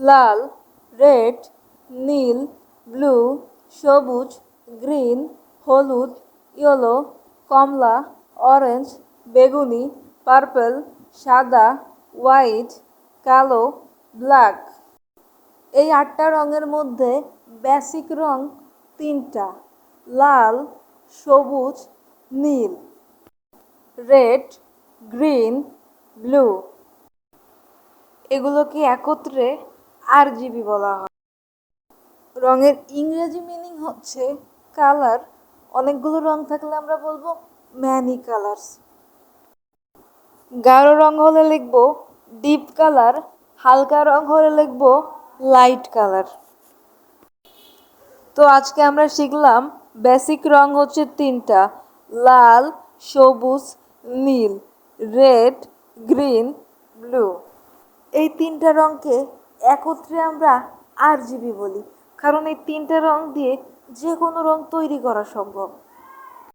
লাল, red, নীল, blue, সবুজ, green, হলুদ, yellow, কমলা, orange, বেগুনি, পার্পল, সাদা, হোয়াইট, কালো, ব্ল্যাক। এই ৮টা রঙের মধ্যে বেসিক রং ৩টা: লাল, সবুজ, নীল। Red, green, blue. এগুলোকে একত্রে আরজিবি বলা হয়। রঙের ইংরেজি মিনিং হচ্ছে কালার। অনেকগুলো রং থাকলে আমরা বলবো ম্যানি কালার্স। গাঢ় রং হলে লিখব ডিপ কালার, হালকা রং হলে লিখব লাইট কালার। তো আজকে আমরা শিখলাম বেসিক রং হচ্ছে ৩টা: লাল, সবুজ, নীল, রেড, গ্রিন, ব্লু। এই ৩টা রঙকে একত্রে আমরা আরজিবি বলি, কারণ এই ৩টা রং দিয়ে যে কোনো রং তৈরি করা সম্ভব।